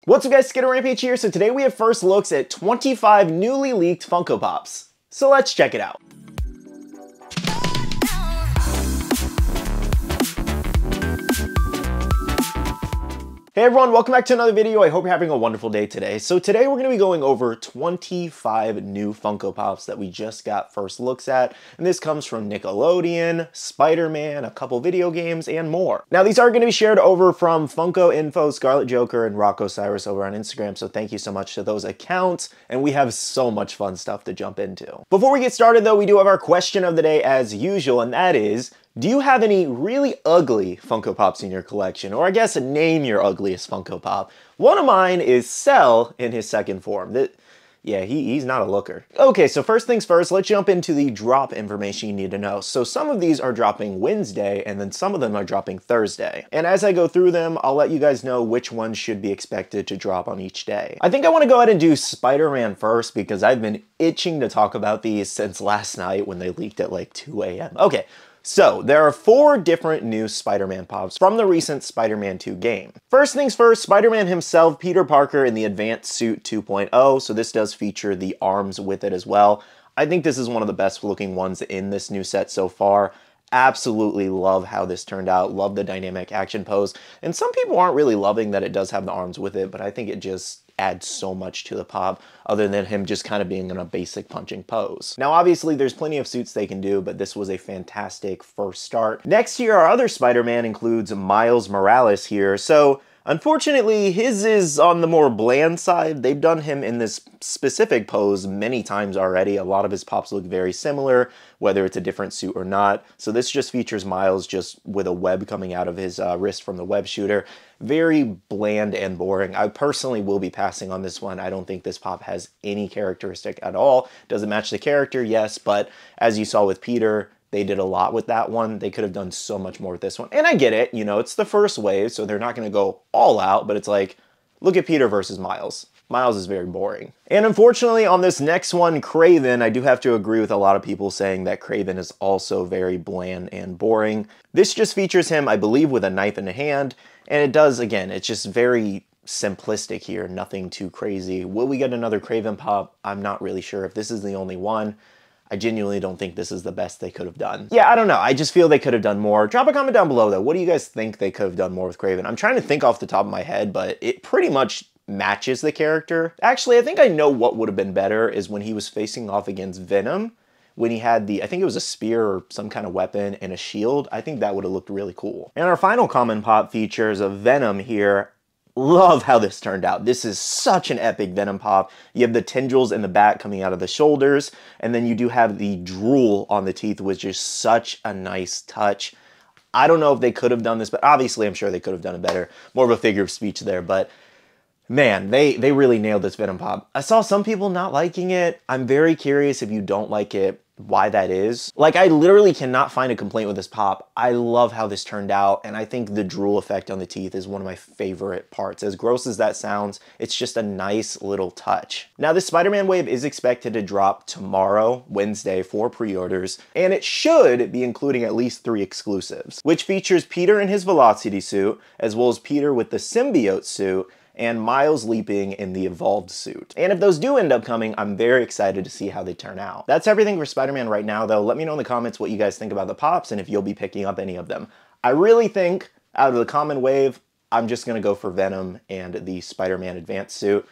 What's up guys, SkittleRampage here. So today we have first looks at 25 newly leaked Funko Pops. So let's check it out. Hey everyone, welcome back to another video. I hope you're having a wonderful day today. So today we're going to be going over 25 new Funko Pops that we just got first looks at. And this comes from Nickelodeon, SpiderMan, a couple video games, and more. Now these are going to be shared over from Funko Info, Scarlet Joker, and Rocco Cyrus over on Instagram. So thank you so much to those accounts. And we have so much fun stuff to jump into. Before we get started though, we do have our question of the day as usual, and that is, do you have any really ugly Funko Pops in your collection? Or I guess name your ugliest Funko Pop. One of mine is Cell in his second form. Yeah, he's not a looker. Okay, so first things first, let's jump into the drop information you need to know. So some of these are dropping Wednesday, and then some of them are dropping Thursday. And as I go through them, I'll let you guys know which ones should be expected to drop on each day. I think I want to go ahead and do Spider-Man first because I've been itching to talk about these since last night when they leaked at like 2 a.m. Okay. So, there are 4 different new Spider-Man Pops from the recent Spider-Man 2 game. First things first, Spider-Man himself, Peter Parker in the Advanced Suit 2.0, so this does feature the arms with it as well. I think this is one of the best looking ones in this new set so far. Absolutely love how this turned out, love the dynamic action pose, and some people aren't really loving that it does have the arms with it, but I think it just adds so much to the pop other than him just kind of being in a basic punching pose. Now obviously there's plenty of suits they can do, but this was a fantastic first start. Next here, our other Spider-Man includes Miles Morales here. So unfortunately, his is on the more bland side. They've done him in this specific pose many times already. A lot of his pops look very similar, whether it's a different suit or not. So this just features Miles just with a web coming out of his wrist from the web shooter. Very bland and boring. I personally will be passing on this one. I don't think this pop has any characteristic at all. Does it match the character? Yes, but as you saw with Peter, they did a lot with that one. They could have done so much more with this one. And I get it, you know, it's the first wave, so they're not going to go all out, but it's like, look at Peter versus Miles. Miles is very boring. And unfortunately, on this next one, Kraven, I do have to agree with a lot of people saying that Kraven is also very bland and boring. This just features him, I believe, with a knife in the hand, and it does, again, it's just very simplistic here, nothing too crazy. Will we get another Kraven pop? I'm not really sure if this is the only one. I genuinely don't think this is the best they could have done. Yeah, I don't know. I just feel they could have done more. Drop a comment down below, though. What do you guys think they could have done more with Kraven? I'm trying to think off the top of my head, but it pretty much matches the character. Actually, I think I know what would have been better is when he was facing off against Venom, when he had the, I think it was a spear or some kind of weapon and a shield. I think that would have looked really cool. And our final common pop features of Venom here. Love how this turned out. This is such an epic Venom pop. You have the tendrils in the back coming out of the shoulders, and then you do have the drool on the teeth, which is such a nice touch. I don't know if they could have done this, but obviously I'm sure they could have done it better. More of a figure of speech there, but man, they really nailed this Venom pop. I saw some people not liking it. I'm very curious if you don't like it, why that is. Like, I literally cannot find a complaint with this pop. I love how this turned out, and I think the drool effect on the teeth is one of my favorite parts. As gross as that sounds, it's just a nice little touch. Now, this Spider-Man wave is expected to drop tomorrow, Wednesday, for pre-orders, and it should be including at least 3 exclusives, which features Peter in his Velocity suit, as well as Peter with the symbiote suit, and Miles leaping in the evolved suit. And if those do end up coming, I'm very excited to see how they turn out. That's everything for Spider-Man right now, though. Let me know in the comments what you guys think about the pops and if you'll be picking up any of them. I really think, out of the common wave, I'm just gonna go for Venom and the Spider-Man Advanced suit.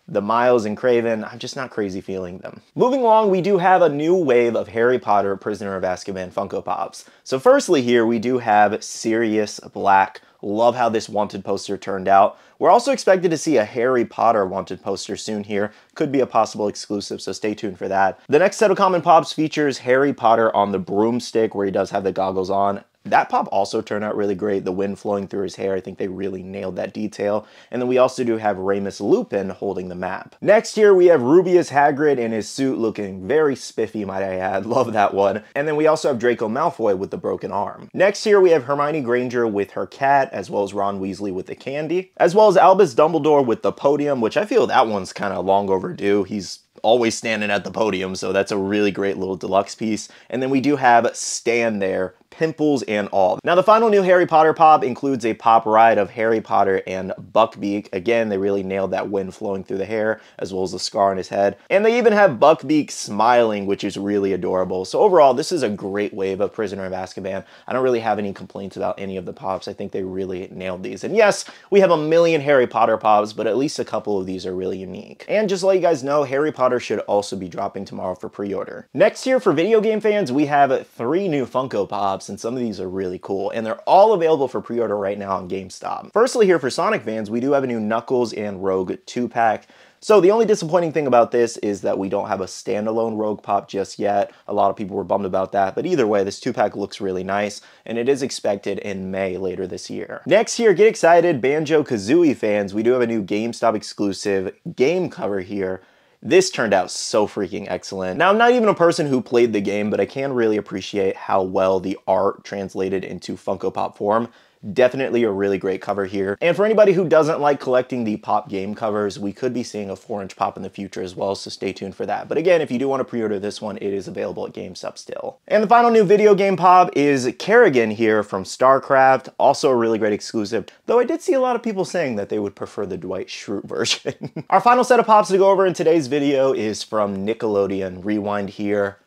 The Miles and Kraven, I'm just not crazy feeling them. Moving along, we do have a new wave of Harry Potter Prisoner of Azkaban Funko Pops. So firstly here, we do have Sirius Black. Love how this wanted poster turned out. We're also expected to see a Harry Potter wanted poster soon here. Could be a possible exclusive, so stay tuned for that. The next set of common pops features Harry Potter on the broomstick, where he does have the goggles on. That pop also turned out really great. The wind flowing through his hair, I think they really nailed that detail. And then we also do have Remus Lupin holding the map. Next here we have Rubius Hagrid in his suit looking very spiffy, might I add. Love that one. And then we also have Draco Malfoy with the broken arm. Next here we have Hermione Granger with her cat, as well as Ron Weasley with the candy, as well as Albus Dumbledore with the podium, which I feel that one's kind of long overdue. He's always standing at the podium, so that's a really great little deluxe piece. And then we do have Stand There, pimples and all. Now, the final new Harry Potter pop includes a pop ride of Harry Potter and Buckbeak. Again, they really nailed that wind flowing through the hair, as well as the scar on his head. And they even have Buckbeak smiling, which is really adorable. So overall, this is a great wave of Prisoner of Azkaban. I don't really have any complaints about any of the pops. I think they really nailed these. And yes, we have a million Harry Potter pops, but at least a couple of these are really unique. And just to let you guys know, Harry Potter should also be dropping tomorrow for pre-order. Next here, for video game fans, we have 3 new Funko Pops, and some of these are really cool, and they're all available for pre-order right now on GameStop. Firstly, here for Sonic fans, we do have a new Knuckles and Rogue 2-pack. So the only disappointing thing about this is that we don't have a standalone Rogue Pop just yet. A lot of people were bummed about that, but either way, this 2-pack looks really nice, and it is expected in May later this year. Next here, get excited, Banjo-Kazooie fans. We do have a new GameStop exclusive game cover here. This turned out so freaking excellent. Now, I'm not even a person who played the game, but I can really appreciate how well the art translated into Funko Pop form. Definitely a really great cover here. And for anybody who doesn't like collecting the pop game covers, we could be seeing a 4-inch pop in the future as well, so stay tuned for that. But again, if you do want to pre-order this one, it is available at GameStop still. And the final new video game pop is Kerrigan here from StarCraft, also a really great exclusive, though I did see a lot of people saying that they would prefer the Dwight Schrute version. Our final set of pops to go over in today's video is from Nickelodeon. Rewind here.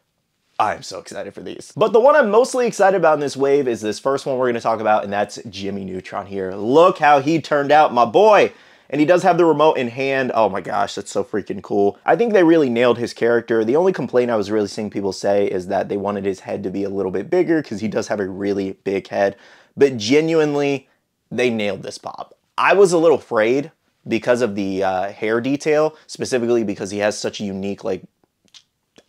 I'm so excited for these. But the one I'm mostly excited about in this wave is this first one we're going to talk about, and that's Jimmy Neutron here. Look how he turned out, my boy! And he does have the remote in hand. Oh my gosh, that's so freaking cool. I think they really nailed his character. The only complaint I was really seeing people say is that they wanted his head to be a little bit bigger because he does have a really big head. But genuinely, they nailed this pop. I was a little afraid because of the hair detail, specifically because he has such a unique, like,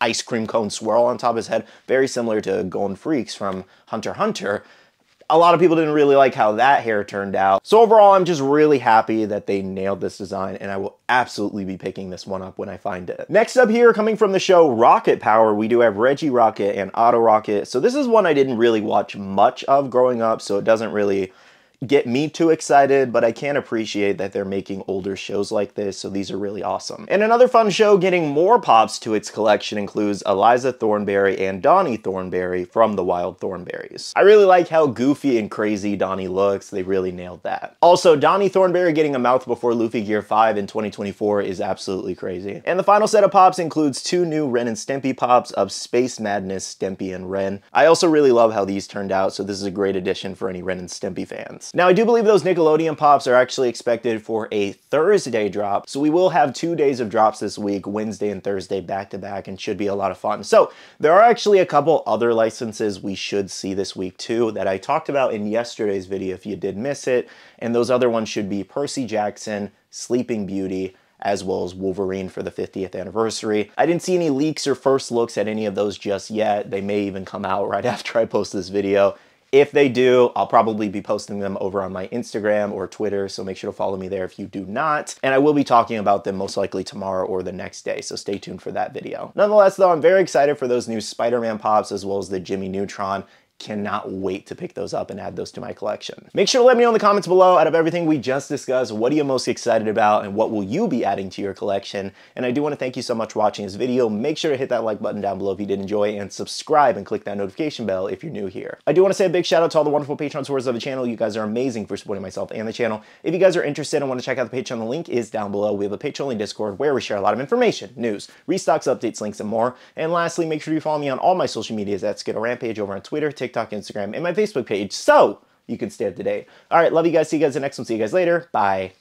ice cream cone swirl on top of his head, very similar to Golden Freaks from Hunter x Hunter. A lot of people didn't really like how that hair turned out. So overall, I'm just really happy that they nailed this design, and I will absolutely be picking this one up when I find it. Next up here, coming from the show Rocket Power, we do have Reggie Rocket and Otto Rocket. So this is one I didn't really watch much of growing up, so it doesn't really get me too excited, but I can appreciate that they're making older shows like this, so these are really awesome. And another fun show getting more pops to its collection includes Eliza Thornberry and Donnie Thornberry from the Wild Thornberries. I really like how goofy and crazy Donnie looks. They really nailed that. Also, Donnie Thornberry getting a mouth before Luffy Gear 5 in 2024 is absolutely crazy. And the final set of pops includes 2 new Ren and Stimpy pops of Space Madness, Stimpy, and Ren. I also really love how these turned out, so this is a great addition for any Ren and Stimpy fans. Now, I do believe those Nickelodeon pops are actually expected for a Thursday drop, so we will have 2 days of drops this week, Wednesday and Thursday back to back, and should be a lot of fun. So there are actually a couple other licenses we should see this week too that I talked about in yesterday's video if you did miss it, and those other ones should be Percy Jackson, Sleeping Beauty, as well as Wolverine for the 50th anniversary. I didn't see any leaks or first looks at any of those just yet. They may even come out right after I post this video. If they do, I'll probably be posting them over on my Instagram or Twitter, so make sure to follow me there if you do not. And I will be talking about them most likely tomorrow or the next day, so stay tuned for that video. Nonetheless, though, I'm very excited for those new Spider-Man pops as well as the Jimmy Neutron. Cannot wait to pick those up and add those to my collection. Make sure to let me know in the comments below, out of everything we just discussed, what are you most excited about and what will you be adding to your collection? And I do want to thank you so much for watching this video. Make sure to hit that like button down below if you did enjoy, and subscribe and click that notification bell if you're new here. I do want to say a big shout out to all the wonderful Patreon supporters of the channel. You guys are amazing for supporting myself and the channel. If you guys are interested and want to check out the Patreon, the link is down below. We have a Patreon and Discord where we share a lot of information, news, restocks, updates, links, and more. And lastly, make sure you follow me on all my social medias at SkittleRampage over on Twitter, TikTok, Instagram, and my Facebook page, so you can stay up to date. All right, love you guys. See you guys in the next one. See you guys later. Bye.